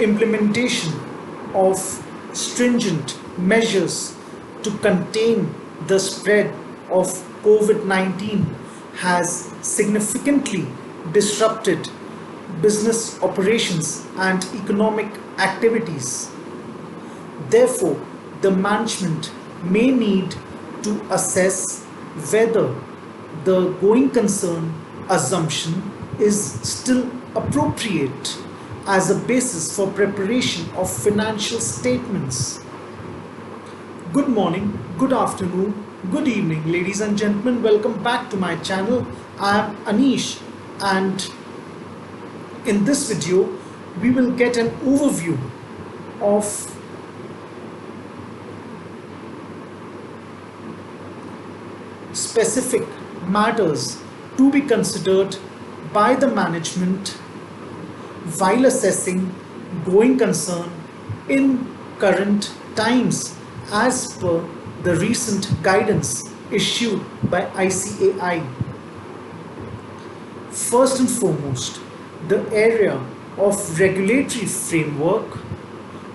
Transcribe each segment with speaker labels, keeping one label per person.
Speaker 1: implementation of stringent measures to contain the spread of COVID-19 has significantly disrupted business operations and economic activities. Therefore, the management may need to assess whether the going concern assumption is still appropriate as a basis for preparation of financial statements. Good morning, good afternoon, good evening, ladies and gentlemen. Welcome back to my channel. I am Anish, and in this video we will get an overview of specific matters to be considered by the management while assessing going concern in current times as per the recent guidance issued by ICAI. First and foremost, the area of regulatory framework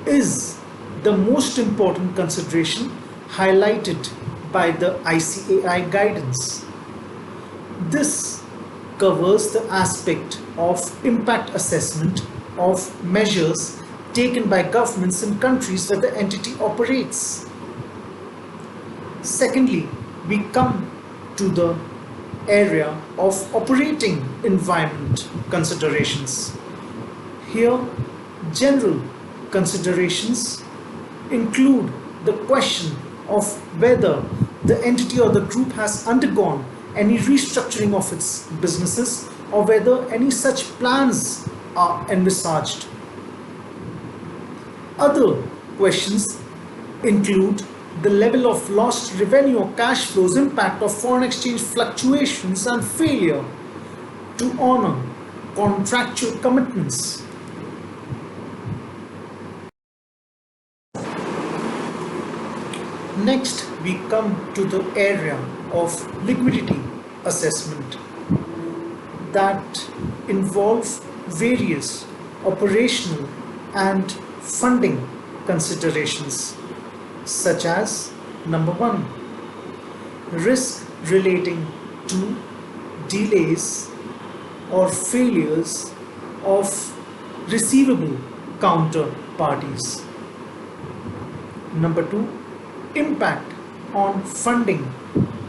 Speaker 1: is the most important consideration highlighted by the ICAI guidance. This covers the aspect of impact assessment of measures taken by governments in countries where the entity operates. Secondly, we come to the area of operating environment considerations. Here, general considerations include the question of whether the entity or the group has undergone any restructuring of its businesses or whether any such plans are envisaged. Other questions include the level of lost revenue or cash flows, impact of foreign exchange fluctuations, and failure to honor contractual commitments. Next, we come to the area of liquidity assessment that involves various operational and funding considerations, such as number 1, risk relating to delays or failures of receivable counterparties. Number 2, impact on funding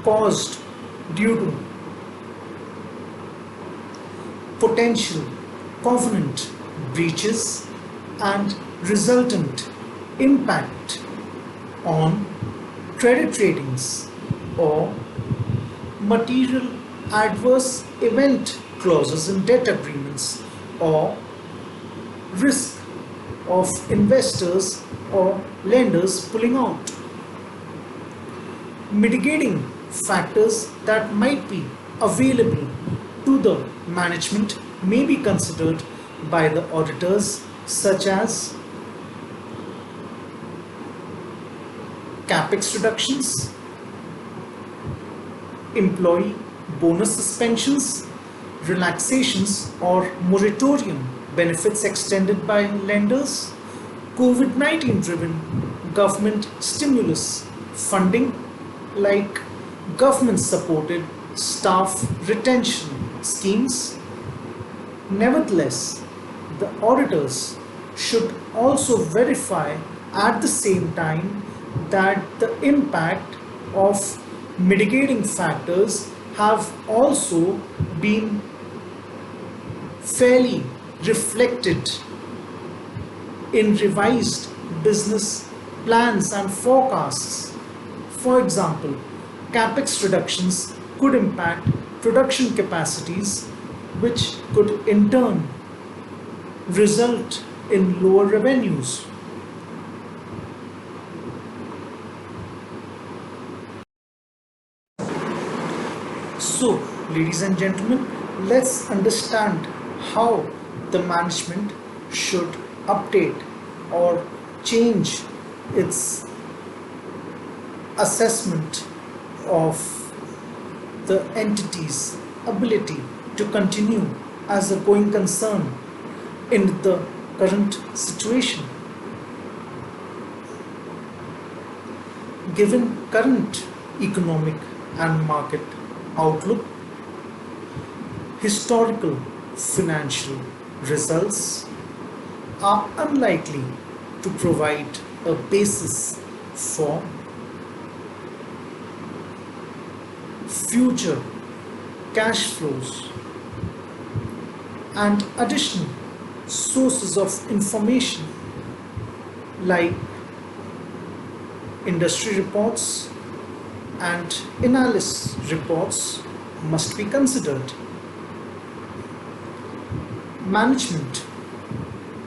Speaker 1: caused due to potential covenant breaches and resultant impact on credit ratings or material adverse event clauses in debt agreements, or risk of investors or lenders pulling out. Mitigating factors that might be available to the management may be considered by the auditors, such as capex reductions, employee bonus suspensions, relaxations or moratorium benefits extended by lenders, COVID-19 driven government stimulus funding like government supported staff retention schemes. Nevertheless, the auditors should also verify at the same time that the impact of mitigating factors have also been fairly reflected in revised business plans and forecasts. For example, capex reductions could impact production capacities, which could in turn result in lower revenues. So, ladies and gentlemen, let's understand how the management should update or change its assessment of the entity's ability to continue as a going concern in the current situation. Given current economic and market outlook, historical financial results are unlikely to provide a basis for future cash flows and additional sources of information like industry reports and analysis reports must be considered. Management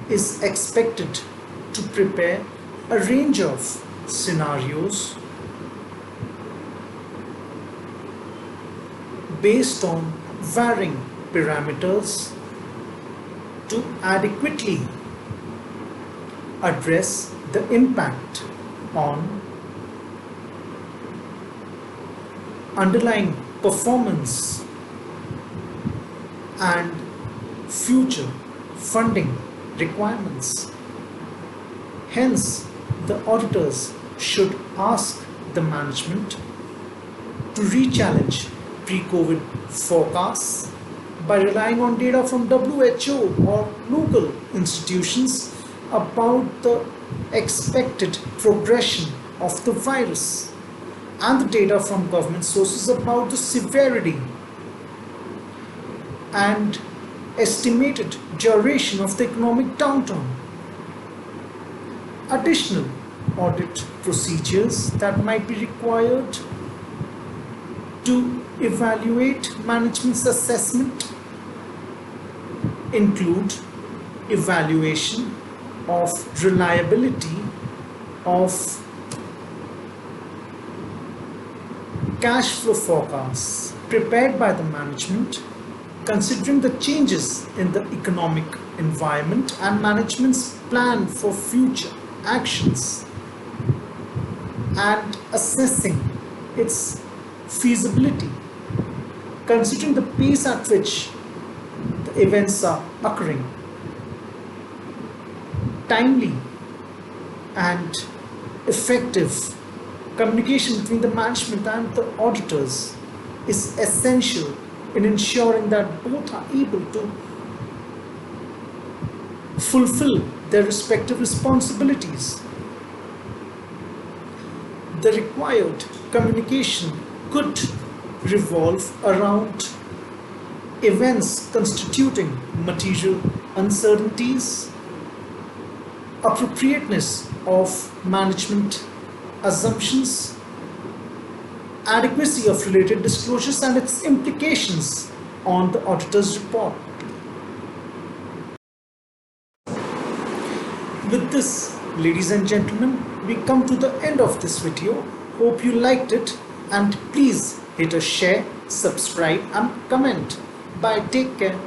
Speaker 1: is expected to prepare a range of scenarios based on varying parameters to adequately address the impact on underlying performance and future funding requirements. Hence, the auditors should ask the management to re-challenge pre-COVID forecasts by relying on data from WHO or local institutions about the expected progression of the virus and the data from government sources about the severity and estimated duration of the economic downturn. Additional audit procedures that might be required to evaluate management's assessment include evaluation of reliability of cash flow forecasts prepared by the management, considering the changes in the economic environment and management's plan for future actions, and assessing its feasibility, considering the pace at which the events are occurring. Timely and effective communication between the management and the auditors is essential in ensuring that both are able to fulfill their respective responsibilities. The required communication could revolve around events constituting material uncertainties, appropriateness of management assumptions, adequacy of related disclosures and its implications on the auditor's report. With this, ladies and gentlemen, we come to the end of this video. Hope you liked it, and please hit a share, subscribe and comment. Bye, take care.